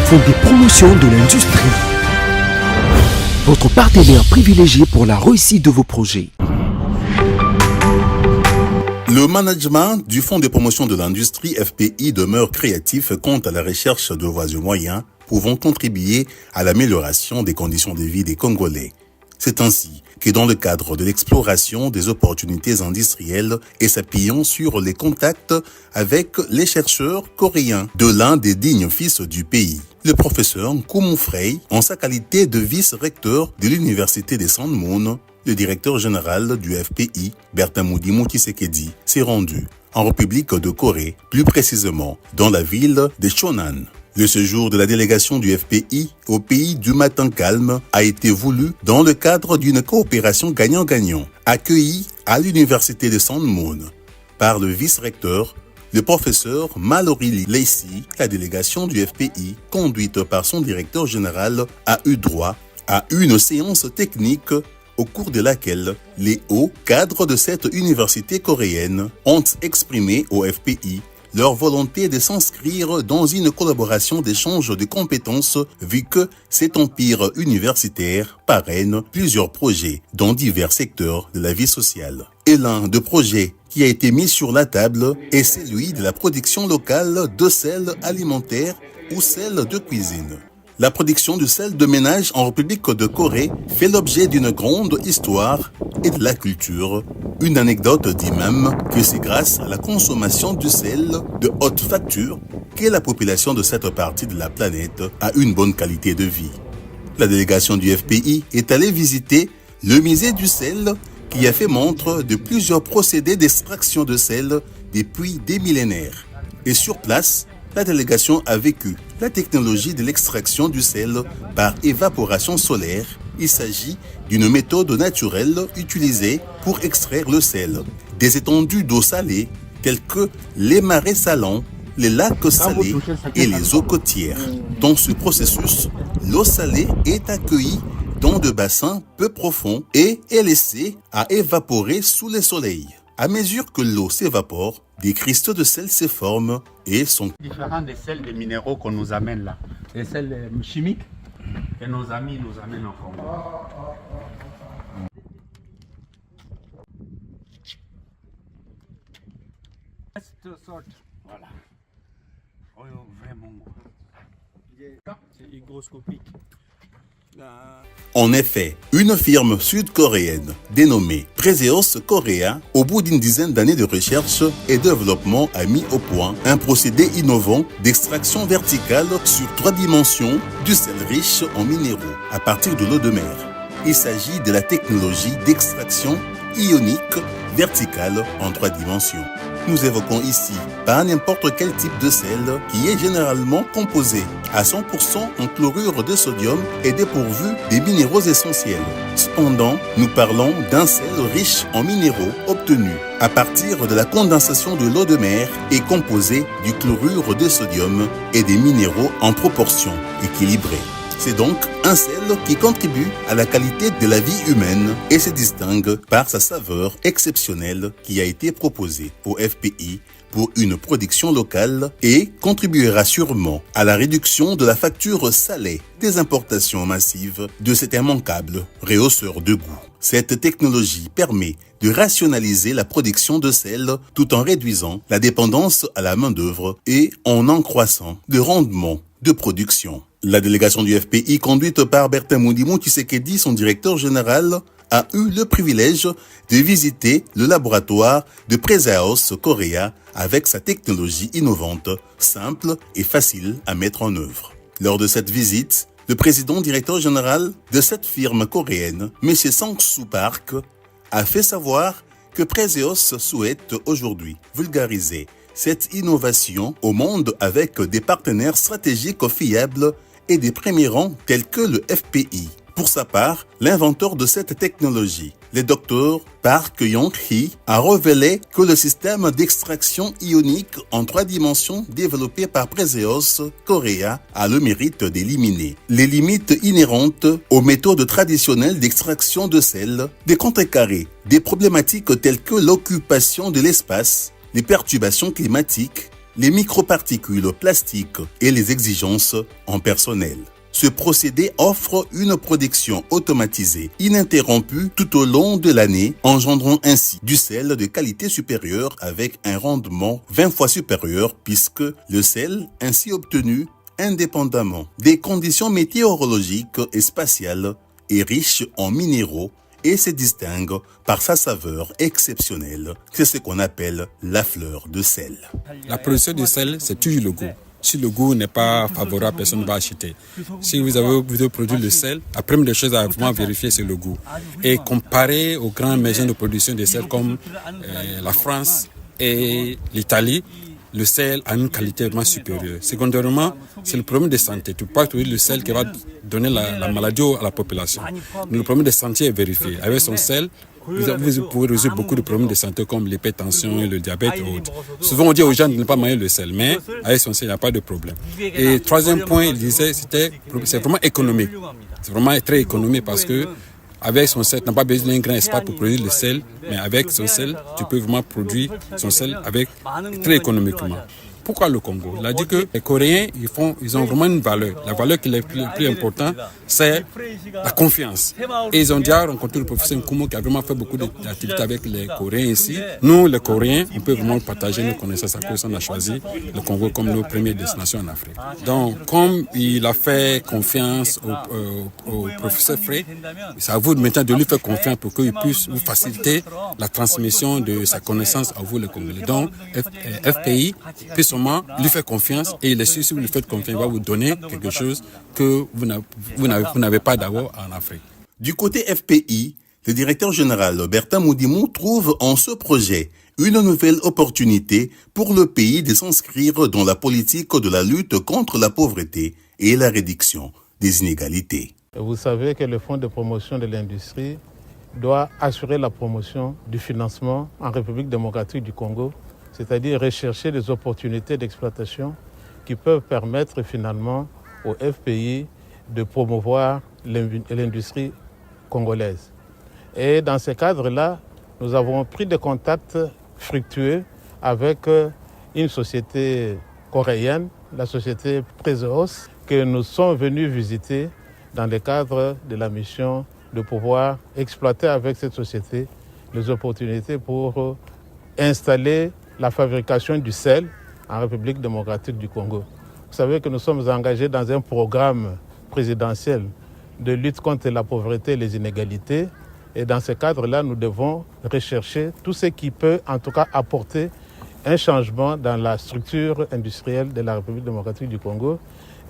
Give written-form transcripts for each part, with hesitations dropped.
Fonds de promotion de l'industrie. Votre partenaire privilégié pour la réussite de vos projets. Le management du Fonds de promotion de l'industrie FPI demeure créatif quant à la recherche de voies et moyens pouvant contribuer à l'amélioration des conditions de vie des Congolais. C'est ainsi que dans le cadre de l'exploration des opportunités industrielles et s'appuyant sur les contacts avec les chercheurs coréens de l'un des dignes fils du pays, le professeur Koumou Frey, en sa qualité de vice-recteur de l'université de Sandmoon, le directeur général du FPI, Bertin Moudimou Tshisekedi, s'est rendu en République de Corée, plus précisément dans la ville de Chonan. Le séjour de la délégation du FPI au pays du matin calme a été voulu dans le cadre d'une coopération gagnant-gagnant, accueillie à l'université de Sandmoon par le vice-recteur, le professeur Mallory Lacey. La délégation du FPI, conduite par son directeur général, a eu droit à une séance technique au cours de laquelle les hauts cadres de cette université coréenne ont exprimé au FPI leur volonté de s'inscrire dans une collaboration d'échange de compétences vu que cet empire universitaire parraine plusieurs projets dans divers secteurs de la vie sociale. Et l'un des projets qui a été mis sur la table est celui de la production locale de sel alimentaire ou sel de cuisine. La production du sel de ménage en République de Corée fait l'objet d'une grande histoire et de la culture. Une anecdote dit même que c'est grâce à la consommation du sel de haute facture que la population de cette partie de la planète a une bonne qualité de vie. La délégation du FPI est allée visiter le musée du sel qui a fait montre de plusieurs procédés d'extraction de sel depuis des millénaires. Et sur place, la délégation a vécu la technologie de l'extraction du sel par évaporation solaire. Il s'agit d'une méthode naturelle utilisée pour extraire le sel des étendues d'eau salée telles que les marais salants, les lacs salés et les eaux côtières. Dans ce processus, l'eau salée est accueillie dans des bassins peu profonds et est laissée à évaporer sous le soleil. À mesure que l'eau s'évapore, des cristaux de sel se forment et sont différents des sels des minéraux qu'on nous amène là. Les sels chimiques que nos amis nous amènent en Congo. Cette sorte, voilà. Oh, vraiment. C'est hygroscopique. En effet, une firme sud-coréenne dénommée Preseos Korea, au bout d'une dizaine d'années de recherche et développement, a mis au point un procédé innovant d'extraction verticale sur 3 dimensions du sel riche en minéraux à partir de l'eau de mer. Il s'agit de la technologie d'extraction ionique verticale en 3 dimensions. Nous évoquons ici pas n'importe quel type de sel qui est généralement composé à 100% en chlorure de sodium et dépourvu des minéraux essentiels. Cependant, nous parlons d'un sel riche en minéraux obtenu à partir de la condensation de l'eau de mer et composé du chlorure de sodium et des minéraux en proportion équilibrée. C'est donc un sel qui contribue à la qualité de la vie humaine et se distingue par sa saveur exceptionnelle qui a été proposée au FPI pour une production locale et contribuera sûrement à la réduction de la facture salée des importations massives de cet immanquable rehausseur de goût. Cette technologie permet de rationaliser la production de sel tout en réduisant la dépendance à la main-d'œuvre et en croissant le rendement de production. La délégation du FPI, conduite par Bertin Moudimou Tshisekedi, son directeur général, a eu le privilège de visiter le laboratoire de Preseos Korea avec sa technologie innovante, simple et facile à mettre en œuvre. Lors de cette visite, le président directeur général de cette firme coréenne, M. Sang-Soo Park, a fait savoir que Preseos souhaite aujourd'hui vulgariser cette innovation au monde avec des partenaires stratégiques fiables et des premiers rangs tels que le FPI. Pour sa part, l'inventeur de cette technologie, le Dr Park Yong-hee, a révélé que le système d'extraction ionique en 3 dimensions développé par Preseos Korea a le mérite d'éliminer les limites inhérentes aux méthodes traditionnelles d'extraction de sel, de contrecarrer des problématiques telles que l'occupation de l'espace, les perturbations climatiques les microparticules plastiques et les exigences en personnel. Ce procédé offre une production automatisée ininterrompue tout au long de l'année, engendrant ainsi du sel de qualité supérieure avec un rendement 20 fois supérieur puisque le sel ainsi obtenu indépendamment des conditions météorologiques et spatiales est riche en minéraux et se distingue par sa saveur exceptionnelle. C'est ce qu'on appelle la fleur de sel. La production de sel, c'est toujours le goût. Si le goût n'est pas favorable, personne ne va acheter. Si vous avez produit le sel, la première des choses à vraiment vérifier, c'est le goût. Et comparé aux grandes maisons de production de sel comme la France et l'Italie, le sel a une qualité vraiment supérieure. Secondairement, c'est le problème de santé. Tu peux pas trouver le sel qui va donner la maladie à la population. Mais le problème de santé est vérifié. Avec son sel, vous pouvez résoudre beaucoup de problèmes de santé comme l'hypertension, le diabète et autres. Souvent, on dit aux gens de ne pas manger le sel, mais avec son sel, il n'y a pas de problème. Et troisième point, il disait, c'est vraiment économique. C'est vraiment très économique parce que avec son sel, tu n'as pas besoin d'un grand espace pour produire le sel, mais avec son sel, tu peux vraiment produire son sel très économiquement. Pourquoi le Congo? Il a dit que les Coréens, ils ont vraiment une valeur. La valeur qui est le plus importante, c'est la confiance. Et ils ont déjà rencontré le professeur Nkumo qui a vraiment fait beaucoup d'activités avec les Coréens ici. Nous, les Coréens, on peut vraiment partager nos connaissances. À cause on a choisi le Congo comme nos premières destinations en Afrique. Donc, comme il a fait confiance au professeur Frey, c'est à vous maintenant de lui faire confiance pour qu'il puisse vous faciliter la transmission de sa connaissance à vous, les Congolais. Donc, FPI puisse lui faire confiance et il est sûr, si vous lui faites confiance, il va vous donner quelque chose que vous n'avez pas d'abord en Afrique. Du côté FPI, le directeur général Bertin Moudimou trouve en ce projet une nouvelle opportunité pour le pays de s'inscrire dans la politique de la lutte contre la pauvreté et la réduction des inégalités. Vous savez que le Fonds de promotion de l'industrie doit assurer la promotion du financement en République démocratique du Congo, c'est-à-dire rechercher des opportunités d'exploitation qui peuvent permettre finalement au FPI de promouvoir l'industrie congolaise. Et dans ce cadre-là, nous avons pris des contacts fructueux avec une société coréenne, la société Prezos, que nous sommes venus visiter dans le cadre de la mission de pouvoir exploiter avec cette société les opportunités pour installer la fabrication du sel en République démocratique du Congo. Vous savez que nous sommes engagés dans un programme présidentiel de lutte contre la pauvreté et les inégalités. Et dans ce cadre-là, nous devons rechercher tout ce qui peut, en tout cas, apporter un changement dans la structure industrielle de la République démocratique du Congo.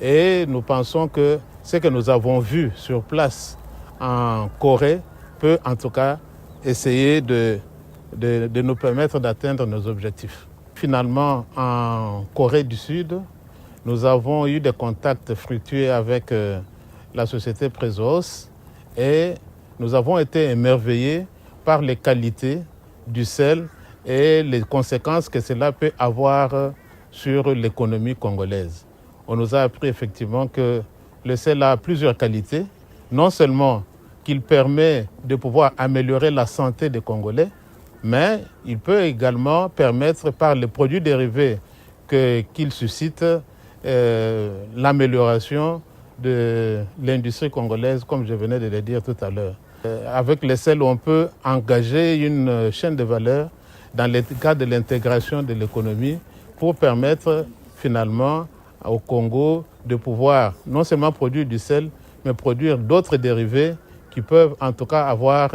Et nous pensons que ce que nous avons vu sur place en Corée peut, en tout cas, essayer de nous permettre d'atteindre nos objectifs. Finalement, en Corée du Sud, nous avons eu des contacts fructueux avec la société Prezos et nous avons été émerveillés par les qualités du sel et les conséquences que cela peut avoir sur l'économie congolaise. On nous a appris effectivement que le sel a plusieurs qualités, non seulement qu'il permet de pouvoir améliorer la santé des Congolais, mais il peut également permettre, par les produits dérivés qu'il suscite, l'amélioration de l'industrie congolaise, comme je venais de le dire tout à l'heure. Avec le sel, on peut engager une chaîne de valeur dans le cadre de l'intégration de l'économie pour permettre finalement au Congo de pouvoir non seulement produire du sel, mais produire d'autres dérivés qui peuvent en tout cas avoir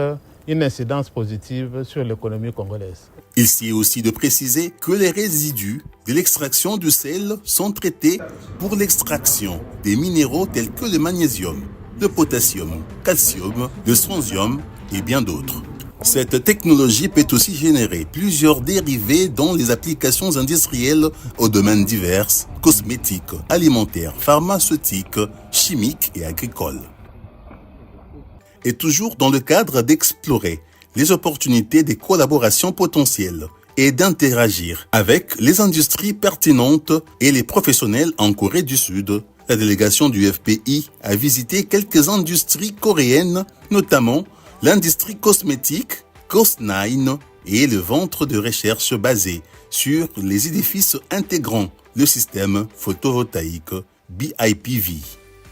une incidence positive sur l'économie congolaise. Il s'y est aussi de préciser que les résidus de l'extraction du sel sont traités pour l'extraction des minéraux tels que le magnésium, le potassium, calcium, le strontium et bien d'autres. Cette technologie peut aussi générer plusieurs dérivés dans les applications industrielles aux domaines divers, cosmétiques, alimentaires, pharmaceutiques, chimiques et agricoles. Et toujours dans le cadre d'explorer les opportunités des collaborations potentielles et d'interagir avec les industries pertinentes et les professionnels en Corée du Sud, la délégation du FPI a visité quelques industries coréennes, notamment l'industrie cosmétique, Cos9 et le ventre de recherche basé sur les édifices intégrant le système photovoltaïque BIPV.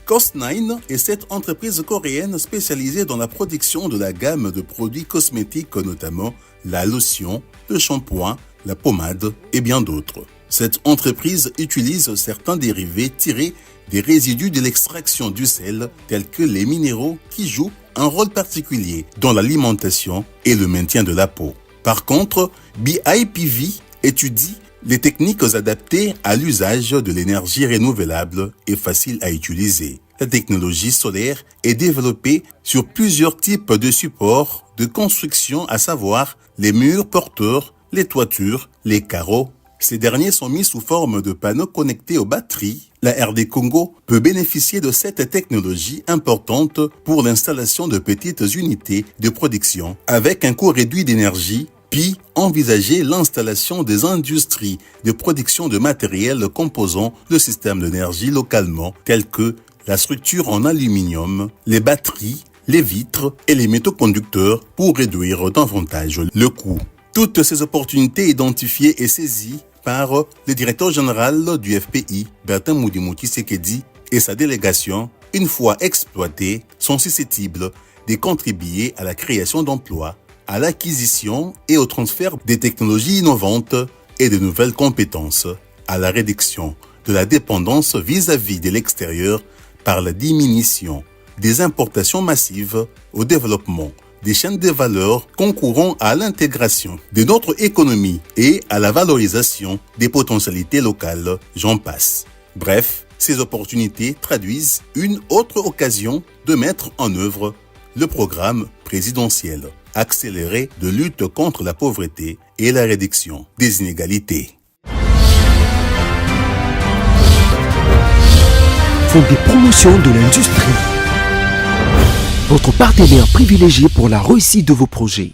Cos9 est cette entreprise coréenne spécialisée dans la production de la gamme de produits cosmétiques, notamment la lotion, le shampoing, la pommade et bien d'autres. Cette entreprise utilise certains dérivés tirés des résidus de l'extraction du sel, tels que les minéraux qui jouent un rôle particulier dans l'alimentation et le maintien de la peau. Par contre, BIPV étudie les techniques adaptées à l'usage de l'énergie renouvelable et facile à utiliser. La technologie solaire est développée sur plusieurs types de supports de construction, à savoir les murs porteurs, les toitures, les carreaux. Ces derniers sont mis sous forme de panneaux connectés aux batteries. La RD Congo peut bénéficier de cette technologie importante pour l'installation de petites unités de production avec un coût réduit d'énergie, puis envisager l'installation des industries de production de matériel composant le système d'énergie localement, tels que la structure en aluminium, les batteries, les vitres et les métaux conducteurs pour réduire davantage le coût. Toutes ces opportunités identifiées et saisies par le directeur général du FPI, Bertin Mudimou Tshisekedi, et sa délégation, une fois exploitées, sont susceptibles de contribuer à la création d'emplois, à l'acquisition et au transfert des technologies innovantes et de nouvelles compétences, à la réduction de la dépendance vis-à-vis de l'extérieur par la diminution des importations massives, au développement des chaînes de valeur concourant à l'intégration de notre économie et à la valorisation des potentialités locales, j'en passe. Bref, ces opportunités traduisent une autre occasion de mettre en œuvre le programme présidentiel accéléré de lutte contre la pauvreté et la réduction des inégalités. Fonds de promotion de l'industrie. Votre partenaire privilégié pour la réussite de vos projets.